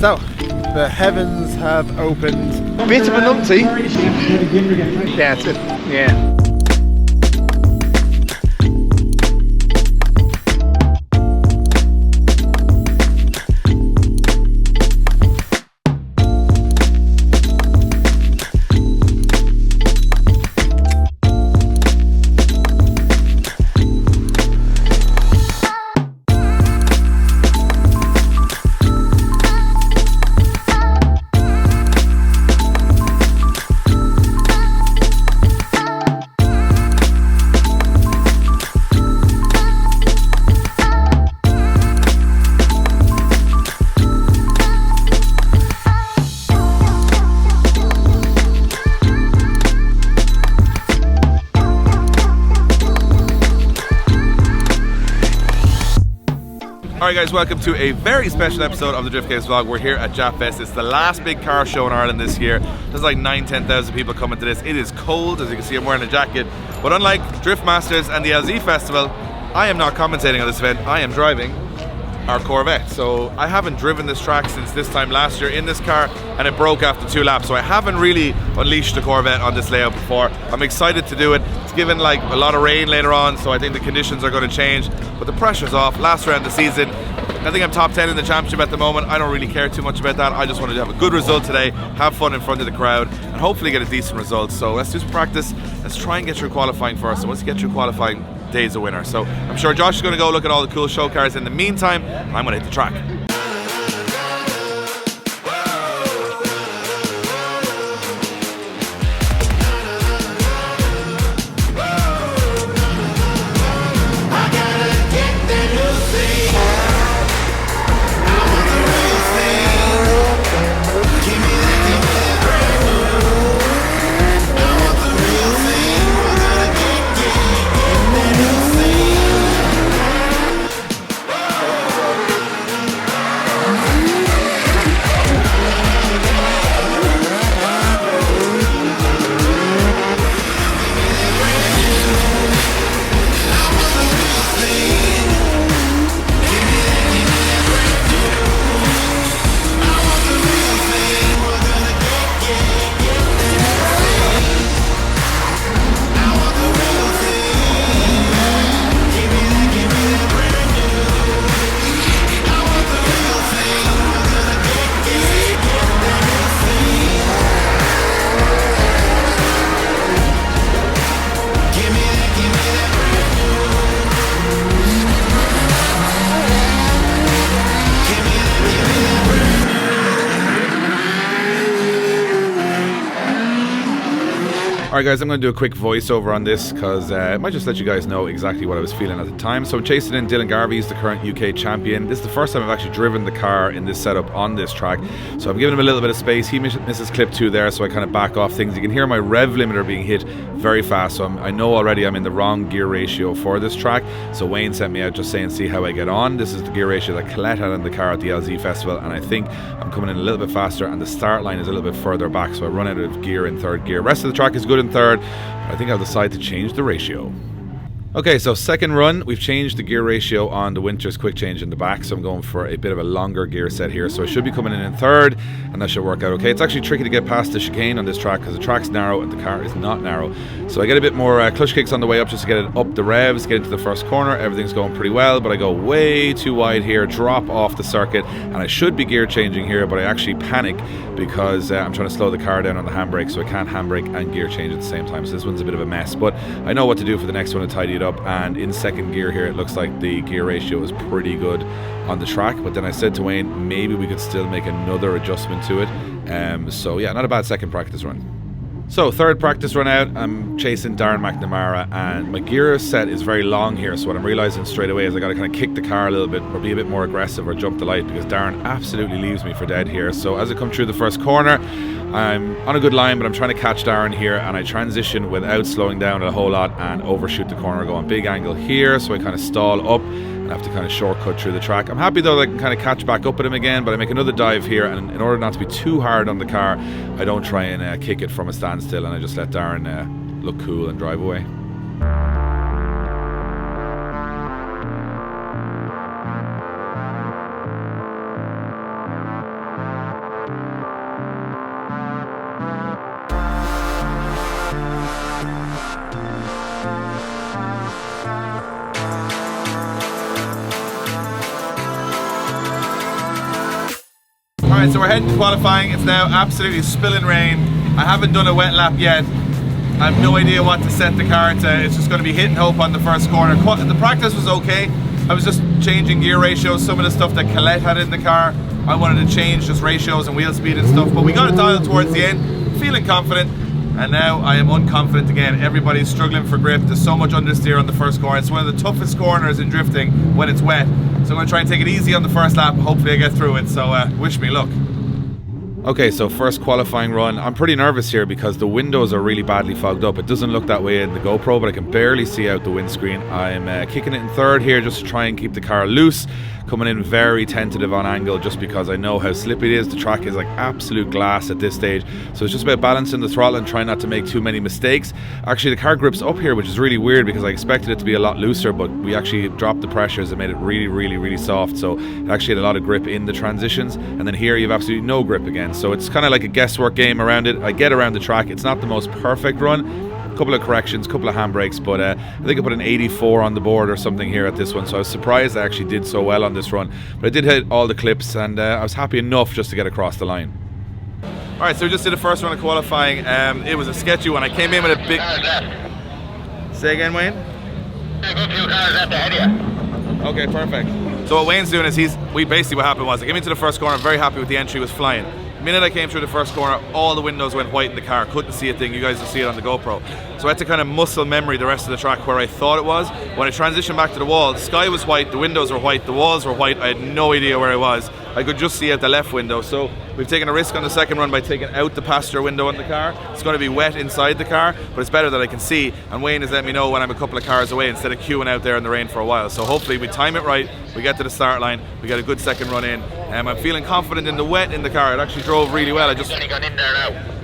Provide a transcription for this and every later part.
So, the heavens have opened. Bit of a numpty. Yeah, it's good. Yeah. Alright guys, welcome to a very special episode of the Drift Games vlog. We're here at Japfest. It's the last big car show in Ireland this year. There's like 9,000-10,000 people coming to this. It is cold, as you can see I'm wearing a jacket. But unlike Drift Masters and the LZ Festival, I am not commentating on this event. I am driving our Corvette. So I haven't driven this track since this time last year in this car, and it broke after 2 laps. So I haven't really unleashed the Corvette on this layout before. I'm excited to do it. It's given like a lot of rain later on, so I think the conditions are going to change. But the pressure's off. Last round of the season, I think I'm top 10 in the championship at the moment. I don't really care too much about that. I just want to have a good result today, have fun in front of the crowd, and hopefully get a decent result. So let's do some practice. Let's try and get through qualifying first. And once you get through qualifying, day's a winner. So I'm sure Josh is going to go look at all the cool show cars. In the meantime, I'm going to hit the track. Alright guys, I'm going to do a quick voiceover on this because it might just let you guys know exactly what I was feeling at the time. So I'm chasing in Dylan Garvey. He's the current UK champion. This is the first time I've actually driven the car in this setup on this track. So I'm giving him a little bit of space. He misses clip 2 there, so I kind of back off things. You can hear my rev limiter being hit very fast, so I know already I'm in the wrong gear ratio for this track. So Wayne sent me out just saying see how I get on. This is the gear ratio that Colette had in the car at the LZ Festival, and I think I'm coming in a little bit faster, and the start line is a little bit further back, so I run out of gear in 3rd gear. Rest of the track is good in 3rd, but I think I'll decide to change the ratio. Okay, so second run, we've changed the gear ratio on the Winter's quick change in the back, so I'm going for a bit of a longer gear set here, so I should be coming in 3rd, and that should work out okay. It's actually tricky to get past the chicane on this track because the track's narrow and the car is not narrow, so I get a bit more clutch kicks on the way up just to get it up the revs, get into the first corner. Everything's going pretty well, but I go way too wide here, drop off the circuit, and I should be gear changing here, but I actually panic because I'm trying to slow the car down on the handbrake, so I can't handbrake and gear change at the same time, so this one's a bit of a mess, but I know what to do for the next one to tidy it up. And in 2nd gear here, it looks like the gear ratio is pretty good on the track, but then I said to Wayne maybe we could still make another adjustment to it. So yeah, not a bad second practice run. So 3rd practice run out, I'm chasing Darren McNamara, and my gear set is very long here, so what I'm realising straight away is I got to kind of kick the car a little bit or be a bit more aggressive or jump the light, because Darren absolutely leaves me for dead here. So as I come through the first corner, I'm on a good line, but I'm trying to catch Darren here, and I transition without slowing down a whole lot and overshoot the corner, go on big angle here, so I kind of stall up and have to kind of shortcut through the track. I'm happy though that I can kind of catch back up at him again, but I make another dive here, and in order not to be too hard on the car, I don't try and kick it from a standstill, and I just let Darren look cool and drive away. Alright, so we're heading to qualifying. It's now absolutely spilling rain. I haven't done a wet lap yet. I have no idea what to set the car to. It's just going to be hit and hope on the first corner. The practice was okay. I was just changing gear ratios, some of the stuff that Colette had in the car. I wanted to change just ratios and wheel speed and stuff, but we got it dialed towards the end, feeling confident, and now I am unconfident again. Everybody's struggling for grip. There's so much understeer on the first corner. It's one of the toughest corners in drifting when it's wet. So I'm going to try and take it easy on the first lap. Hopefully I get through it, so wish me luck. Okay, so first qualifying run. I'm pretty nervous here because the windows are really badly fogged up. It doesn't look that way in the GoPro, but I can barely see out the windscreen. I'm kicking it in third here just to try and keep the car loose. Coming in very tentative on angle just because I know how slippy it is. The track is like absolute glass at this stage. So it's just about balancing the throttle and trying not to make too many mistakes. Actually, the car grips up here, which is really weird because I expected it to be a lot looser, but we actually dropped the pressures and made it really soft. So it actually had a lot of grip in the transitions. And then here you have absolutely no grip again. So it's kind of like a guesswork game around it. I get around the track. It's not the most perfect run. Couple of corrections, couple of handbrakes, but I think I put an 84 on the board or something here at this one, so I was surprised I actually did so well on this run. But I did hit all the clips and I was happy enough just to get across the line. Alright, so we just did the first run of qualifying. It was a sketchy one. I came in with a big... Say again, Wayne? Okay, perfect. So what Wayne's doing is basically what happened was I came into the first corner, I'm very happy with the entry, was flying. The minute I came through the first corner, all the windows went white in the car. Couldn't see a thing. You guys will see it on the GoPro. So I had to kind of muscle memory the rest of the track where I thought it was. When I transitioned back to the wall, the sky was white, the windows were white, the walls were white. I had no idea where I was. I could just see out the left window. So we've taken a risk on the second run by taking out the passenger window on the car. It's going to be wet inside the car, but it's better that I can see. And Wayne has let me know when I'm a couple of cars away instead of queuing out there in the rain for a while. So hopefully we time it right. We get to the start line. We get a good second run in. I'm feeling confident in the wet in the car. It actually drove really well. I just got in there now.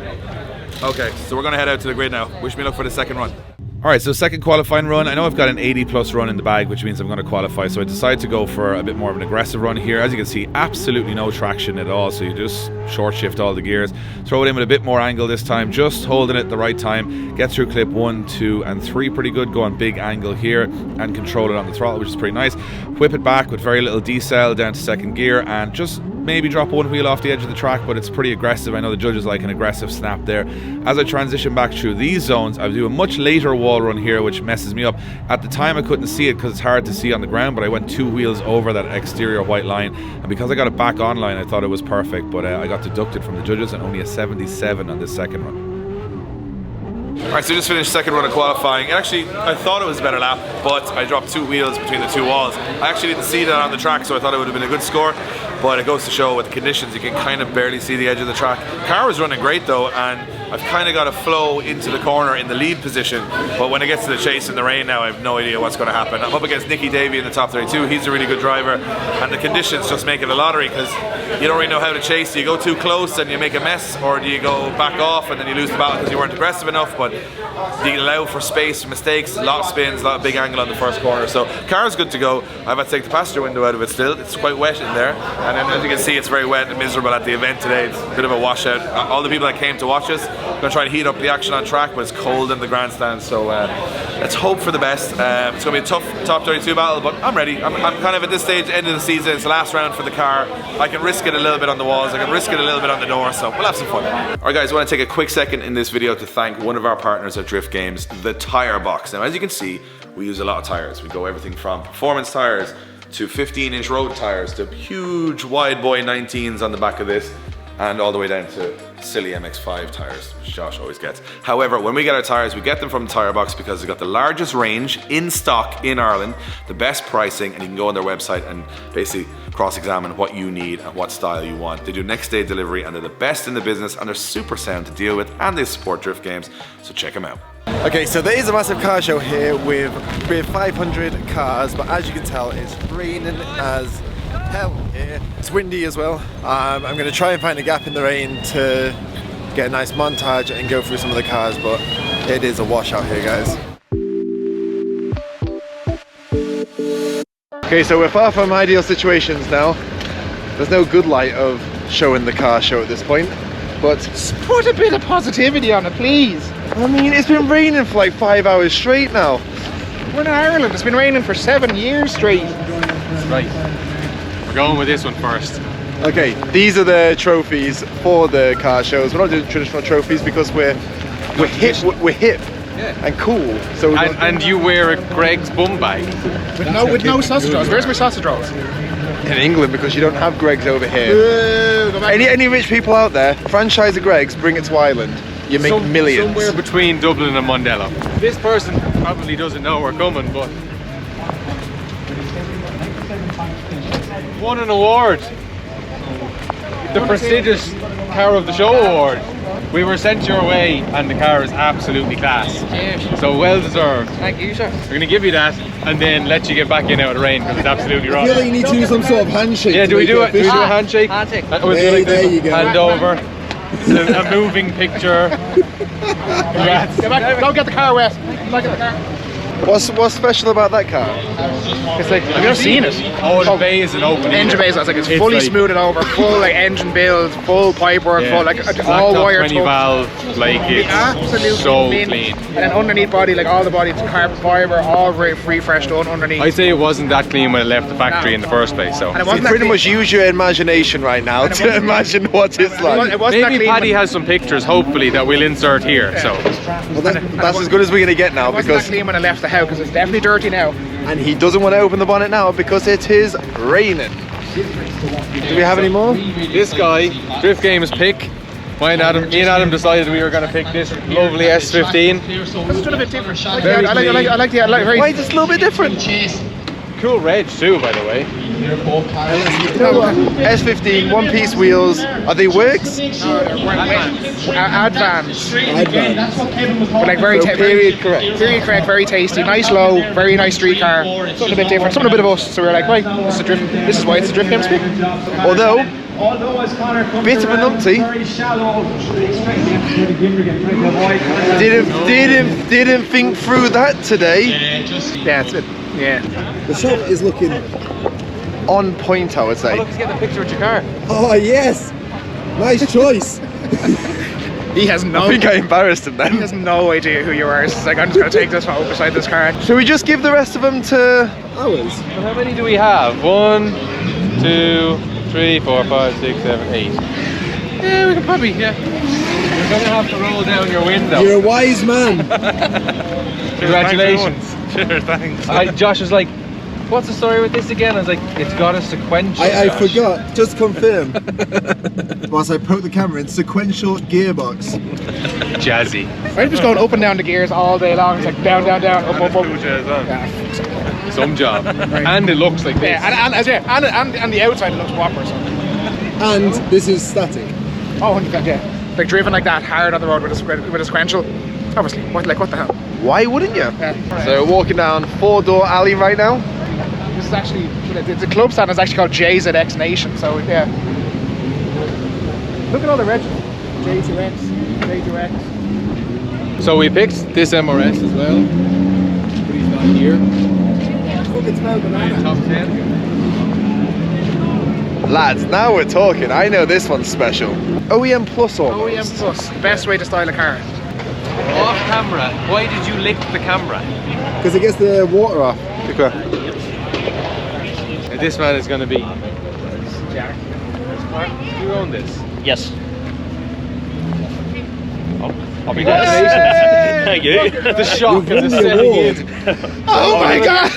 Okay, so we're going to head out to the grid now. Wish me luck for the second run. Alright, so second qualifying run. I know I've got an 80 plus run in the bag, which means I'm going to qualify, so I decided to go for a bit more of an aggressive run here. As you can see, absolutely no traction at all, so you just short shift all the gears, throw it in with a bit more angle this time, just holding it the right time, get through clip 1, 2 and 3 pretty good, go on big angle here and control it on the throttle, which is pretty nice. Whip it back with very little decel down to second gear and just maybe drop one wheel off the edge of the track, but it's pretty aggressive. I know the judges like an aggressive snap there. As I transition back through these zones, I do a much later wall run here, which messes me up. At the time I couldn't see it because it's hard to see on the ground, but I went 2 wheels over that exterior white line, and because I got it back online I thought it was perfect, but I got deducted from the judges and only a 77 on this second run. Alright, so just finished second run of qualifying. Actually, I thought it was a better lap, but I dropped 2 wheels between the 2 walls. I actually didn't see that on the track, so I thought it would have been a good score, but it goes to show with the conditions, you can kind of barely see the edge of the track. Car was running great though, and I've kind of got a flow into the corner in the lead position, but when it gets to the chase in the rain now, I have no idea what's going to happen. I'm up against Nicky Davey in the top 32. He's a really good driver, and the conditions just make it a lottery because you don't really know how to chase. Do you go too close and you make a mess, or do you go back off and then you lose the battle because you weren't aggressive enough? But you allow for space for mistakes, a lot of spins, a lot of big angle on the first corner. So car's good to go. I've had to take the passenger window out of it still. It's quite wet in there, and then as you can see, it's very wet and miserable at the event today. It's a bit of a washout. All the people that came to watch us are going to try to heat up the action on track, but it's cold in the grandstand, so let's hope for the best. It's going to be a tough top 32 battle, but I'm ready. I'm kind of at this stage, end of the season. It's the last round for the car. I can risk it a little bit on the walls, I can risk it a little bit on the door, so we'll have some fun. Alright guys, I want to take a quick second in this video to thank one of our partners at Drift Games, the Tire Box. Now as you can see, we use a lot of tires. We go everything from performance tires to 15-inch road tires to huge wide boy 19s on the back of this, and all the way down to silly MX-5 tires, which Josh always gets. However, when we get our tires, we get them from the Tire Box because they've got the largest range in stock in Ireland, the best pricing, and you can go on their website and basically cross-examine what you need and what style you want. They do next day delivery, and they're the best in the business, and they're super sound to deal with, and they support Drift Games, so check them out. Okay, so there is a massive car show here with 500 cars, but as you can tell, it's raining as hell here. It's windy as well. I'm going to try and find a gap in the rain to get a nice montage and go through some of the cars, but it is a washout here, guys. Okay, so we're far from ideal situations now. There's no good light of showing the car show at this point, but just put a bit of positivity on it, please. I mean, it's been raining for like 5 hours straight now. We're in Ireland, it's been raining for 7 years straight. Right. We're going with this one first. Okay, these are the trophies for the car shows. We're not doing traditional trophies because we're hip and cool. So and you wear a Greg's bum bag. With no sausage rolls. Where's my sausage rolls? in England because you don't have Greggs over here. Any rich people out there, franchise a Greggs, bring it to Ireland. You make millions. Somewhere between Dublin and Mondello. This person probably doesn't know we're coming, but won an award. The prestigious Car of the Show award. We were sent your way and the car is absolutely class. Cheers. So well deserved. Thank you, sir. We're going to give you that and then let you get back in out of the rain because it's absolutely I rotten. feel like you need to do some sort of handshake. Yeah, do we do it? Do we do a handshake? Handshake. There you go. Hand over. A moving picture. Congrats. Get back, don't get the car wet. Don't get the car. What's special about that car? It's like, have you ever seen it? Oh, the bay is an open Engine bay, so it's like it's fully like, smoothed over, full like engine build, full pipework, full like all wire 20 valve, like it's absolutely so mint. clean. And then underneath body, like all the body, it's carbon fiber, all refreshed done underneath. I'd say it wasn't that clean when it left the factory in the first place. So And it You wasn't that pretty clean. much use your imagination right now to imagine what it's like. It wasn't that maybe clean Paddy when- has some pictures, hopefully, that we'll insert here. So Well, that's as good as we're going to get now It wasn't that because, clean when I left the house because it's definitely dirty now. and he doesn't want to open the bonnet now because it is raining. Do we have any more? this guy, Drift Games pick. Me and Adam decided we were going to pick this lovely S15. It's still a bit different. I Very like the very. Why is it a little bit different? Cool reg too, by the way. S15, one-piece wheels. Are they works? Advance. But like very So period correct. Period correct, very tasty, nice low, very nice street car. Something a bit different, something a bit of us. So we were like, right, this is why it's a Drift Games pick. Although, bit of a numpty. Didn't think through that today. Yeah, it's it. Yeah. The shop is looking on point, I would say. Look, he's getting a picture of your car. Oh yes, nice choice. He has no. I think I embarrassed him He then. has no idea who you are. It's like I'm just gonna take this home beside this car. Should we just give the rest of them to ours? Well, how many do we have? 1, 2, 3, 4, 5, 6, 7, 8. Yeah, we can probably, yeah. You're gonna have to roll down your window. You're a wise man. Congratulations. Sure, thanks. Josh was like, what's the story with this again? I was like, it's got a sequential. I Josh. forgot. Just confirm. Whilst I poke the camera in, sequential gearbox. Jazzy. I'm just going up and down the gears all day long. It's like down, down, down, up, up, up. Yeah. Some job. And it looks like this. Yeah, and the outside it looks whopper. So. And this is static. Oh, 100%, yeah. Like driven like that hard on the road with a sequential. Obviously, what the hell? Why wouldn't you? Yeah. So we're walking down 4-door alley right now. This is actually the club stand is actually called JZX Nation. So yeah. Look at all the registers. J2X, J2X. So we picked this MRS as well. But he's not here. Top 10. Lads, now we're talking. I know this one's special. OEM Plus almost. OEM Plus, the best way to style a car. Off camera. Why did you lick the camera? Because it gets the water off. This man is going to be. You own this. Yes. I'll be congratulations. Thank you. The shock of the setting in. Oh my god!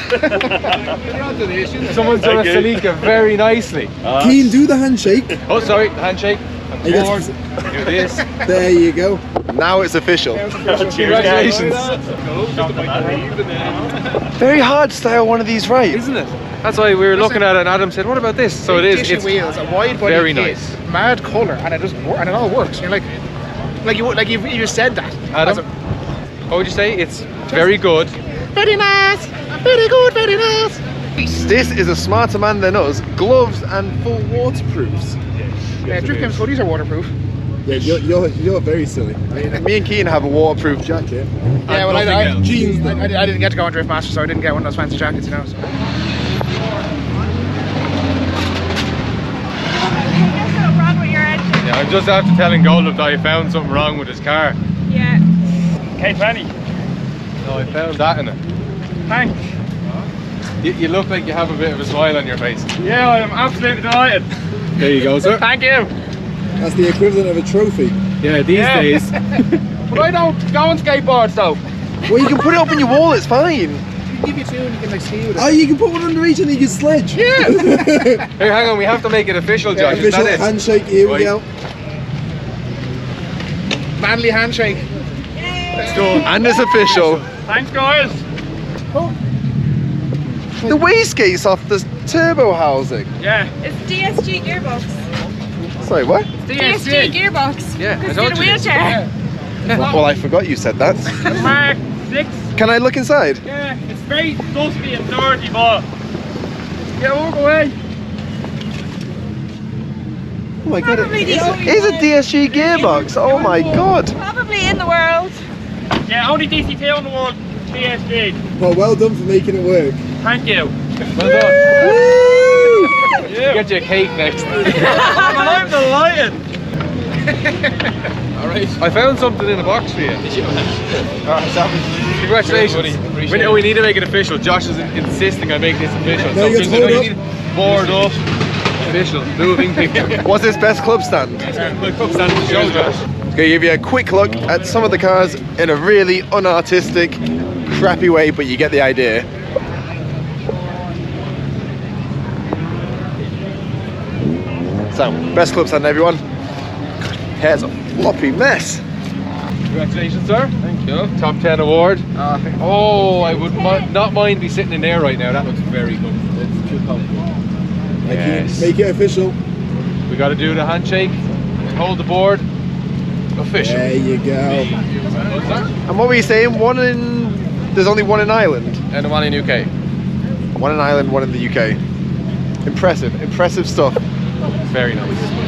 Someone's done a Celica very nicely. Keen, do the handshake. Oh, sorry, handshake. And I guess- forward. Do this. There you go. Now it's official. Congratulations. Very hard to style one of these right. Isn't it? That's why we were looking at it and Adam said, what about this? So it is. Tissue It's wheels, a wide body very kit, nice. mad colour, and it just and it all works. And you're you said that. Adam? What would you say? It's very good. Very nice, very good, very nice. This is a smarter man than us. Gloves and full waterproofs. Yeah, Drift Games hoodies are waterproof. Yeah, you're very silly. I mean, me and Keen have a waterproof jacket. Yeah, well, nothing else. Jeans, though. I didn't get to go on Drift Master, so I didn't get one of those fancy jackets, you know. So. Yeah, I'm just after telling Golub that I found something wrong with his car. Yeah. K20. No, I found that in it. Thanks. You look like you have a bit of a smile on your face. Yeah, I am absolutely delighted. There you go, sir. Thank you. That's the equivalent of a trophy. Yeah, these days. But I don't go on skateboards though. Well, you can put it up on your wall, it's fine. Give you two and you can like ski with it. Oh, you can put one under each and you can sledge. Yeah. Hey, hang on, we have to make it official, Josh. Is Official that it? handshake, here we Right. go. Manly handshake. Let's go. And it's official. Thanks, guys. The wastegate's off the turbo housing. Yeah. It's DSG gearbox. Sorry, what? DSG gearbox. Yeah, I Because told in a you. wheelchair. Well, I forgot you said that. Mark 6. Can I look inside? Yeah, it's very dusty and dirty, but yeah, walk away. Oh my god, Probably the only it's a one. DSG gearbox. Oh my god. Probably in the world. Yeah, only DCT on the world. DSG. Well done for making it work. Thank you. Well done. Woo! Yeah. Get you a cake next. I'm delighted. Alright. I found something in the box for you. Did you? Congratulations. We need to make it official. Josh is insisting I make this official. No, you just hold you up. need board up. Official. Moving picture. What's this best club stand? Club stand to show, Josh. Gonna give you a quick look at some of the cars in a really unartistic, crappy way, but you get the idea. So, best club stand, everyone. Here's a floppy mess. Congratulations, sir. Thank you. Top 10 award. Oh, I would not mind be sitting in there right now. That looks very good. It's too comfortable. Yes. Make it official. We got to do the handshake. Hold the board. Official. There you go. And And what were you saying? There's only one in Ireland. the one in UK. One in Ireland, one in the UK. Impressive stuff. Very nice.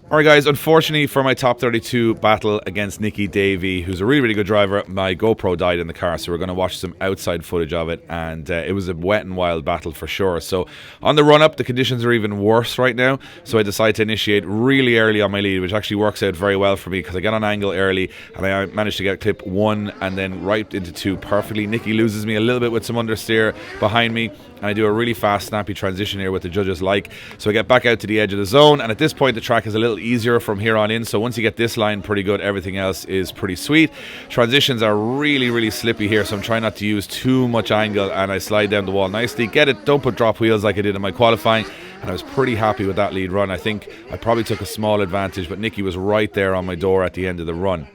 Alright guys, unfortunately for my top 32 battle against Nicky Davey, who's a really, really good driver, my GoPro died in the car, so we're going to watch some outside footage of it, and it was a wet and wild battle for sure. So on the run-up, the conditions are even worse right now, so I decided to initiate really early on my lead, which actually works out very well for me, because I get on angle early, and I managed to get clip 1 and then right into 2 perfectly. Nicky loses me a little bit with some understeer behind me, and I do a really fast, snappy transition here with the judges like. So I get back out to the edge of the zone, and at this point the track is a little easier from here on in, so once you get this line pretty good, everything else is pretty sweet. Transitions are really, really slippy here, so I'm trying not to use too much angle, and I slide down the wall nicely. Get it, don't put drop wheels like I did in my qualifying, and I was pretty happy with that lead run. I think I probably took a small advantage, but Nicky was right there on my door at the end of the run.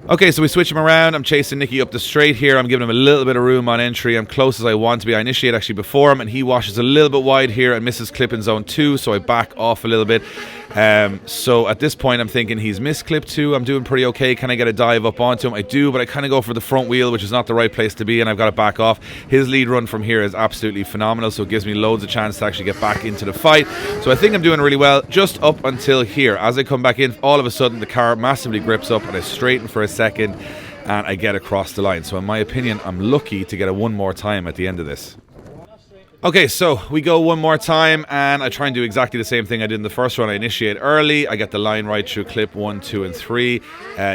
Okay, so we switch him around. I'm chasing Nicky up the straight here. I'm giving him a little bit of room on entry. I'm close as I want to be. I initiate actually before him, and he washes a little bit wide here and misses clip in zone 2, so I back off a little bit. So at this point I'm thinking he's missed clip 2. I'm doing pretty okay. Can I get a dive up onto him? I do, but I kind of go for the front wheel, which is not the right place to be, and I've got to back off. His lead run from here is absolutely phenomenal, so it gives me loads of chance to actually get back into the fight. So I think I'm doing really well just up until here. As I come back in, all of a sudden the car massively grips up, and I straighten for a second and I get across the line. So in my opinion, I'm lucky to get a one more time at the end of this. Okay, so we go one more time, and I try and do exactly the same thing I did in the first run. I initiate early, I get the line right through clip 1, 2 and 3.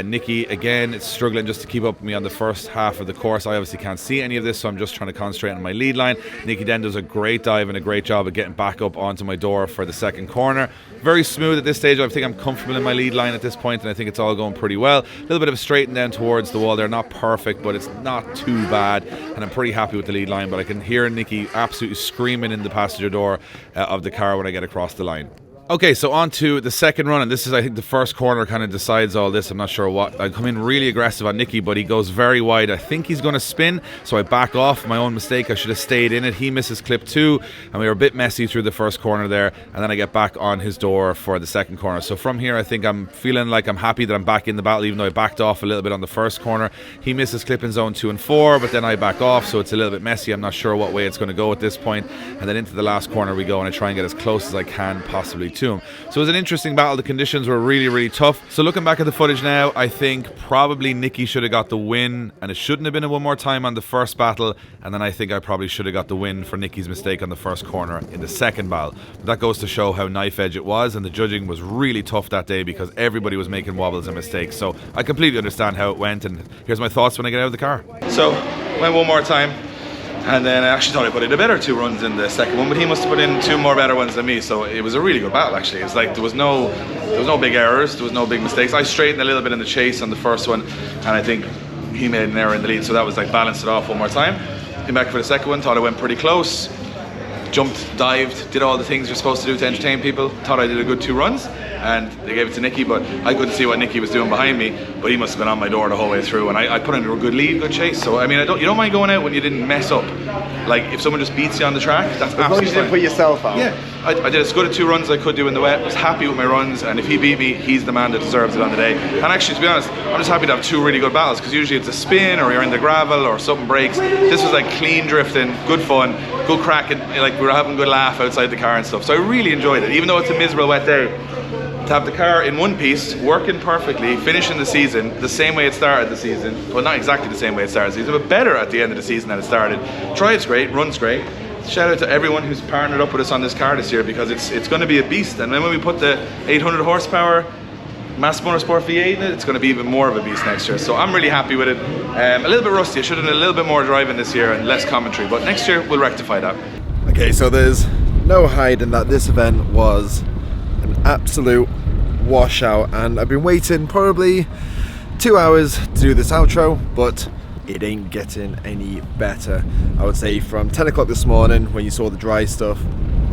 Nicky, again, it's struggling just to keep up with me on the first half of the course. I obviously can't see any of this, so I'm just trying to concentrate on my lead line. Nicky then does a great dive and a great job of getting back up onto my door for the second corner. Very smooth at this stage. I think I'm comfortable in my lead line at this point, and I think it's all going pretty well. A little bit of a straighten down towards the wall there. Not perfect, but it's not too bad, and I'm pretty happy with the lead line, but I can hear Nicky absolutely screaming in the passenger door of the car when I get across the line. Okay, so on to the second run, and this is, I think, the first corner kind of decides all this. I'm not sure what. I come in really aggressive on Nicky, but he goes very wide. I think he's going to spin, so I back off. My own mistake. I should have stayed in it. He misses clip 2, and we were a bit messy through the first corner there, and then I get back on his door for the second corner. So from here, I think I'm feeling like I'm happy that I'm back in the battle, even though I backed off a little bit on the first corner. He misses clip in zone 2 and 4, but then I back off, so it's a little bit messy. I'm not sure what way it's going to go at this point, and then into the last corner we go, and I try and get as close as I can possibly to him. So it was an interesting battle. The conditions were really, really tough. So looking back at the footage now, I think probably Nicky should have got the win, and it shouldn't have been a one more time on the first battle, and then I think I probably should have got the win for Nicky's mistake on the first corner in the second battle. But that goes to show how knife edge it was, and the judging was really tough that day because everybody was making wobbles and mistakes. So I completely understand how it went, and here's my thoughts when I get out of the car. So went one more time. And then I actually thought I put in a better 2 runs in the second one, but he must have put in 2 more better ones than me. So it was a really good battle actually. It's like there was no big errors, there was no big mistakes. I straightened a little bit in the chase on the first one, and I think he made an error in the lead, so that was like balanced it off one more time. Came back for the second one, thought I went pretty close. Jumped, dived, did all the things you're supposed to do to entertain people. Thought I did a good 2 runs, and they gave it to Nicky, but I couldn't see what Nicky was doing behind me, but he must have been on my door the whole way through, and I put in a good lead, good chase. So I mean, you don't mind going out when you didn't mess up. Like if someone just beats you on the track, that's absolutely You didn't fine. put yourself out. Yeah, I did as good a 2 runs as I could do in the wet. Was happy with my runs, and if he beat me, he's the man that deserves it on the day. And actually, to be honest, I'm just happy to have 2 really good battles, because usually it's a spin or you're in the gravel or something breaks. This was like clean drifting, good fun, good crack, and like we were having a good laugh outside the car and stuff. So I really enjoyed it, even though it's a miserable wet day. To have the car in one piece, working perfectly, finishing the season the same way it started the season. Well, not exactly the same way it started the season, but better at the end of the season than it started. Drives great, runs great. Shout out to everyone who's partnered up with us on this car this year, because it's going to be a beast. And then when we put the 800 horsepower Mass Motorsport V8 in it, it's going to be even more of a beast next year. So I'm really happy with it. A little bit rusty. I should have done a little bit more driving this year and less commentary, but next year we'll rectify that. Okay, so there's no hiding that this event was an absolute washout, and I've been waiting probably 2 hours to do this outro, but it ain't getting any better. I would say from 10 o'clock this morning when you saw the dry stuff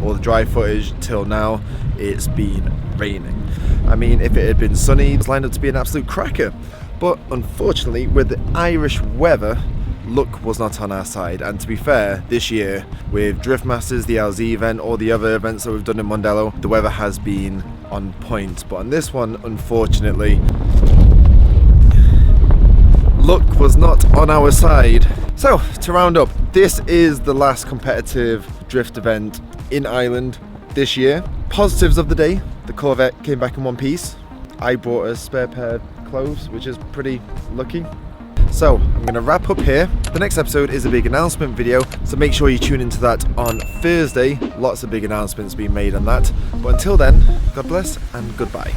or the dry footage till now, it's been raining. I mean, if it had been sunny, it was lined up to be an absolute cracker, but unfortunately with the Irish weather, luck was not on our side. And to be fair, this year with Drift Masters, the LZ event, or the other events that we've done in Mondello, the weather has been on point, but on this one, unfortunately, luck was not on our side. So to round up, this is the last competitive drift event in Ireland this year. Positives of the day: the Corvette came back in one piece. I bought a spare pair of clothes, which is pretty lucky. So I'm going to wrap up here. The next episode is a big announcement video, so make sure you tune into that on Thursday. Lots of big announcements being made on that. But until then, God bless and goodbye.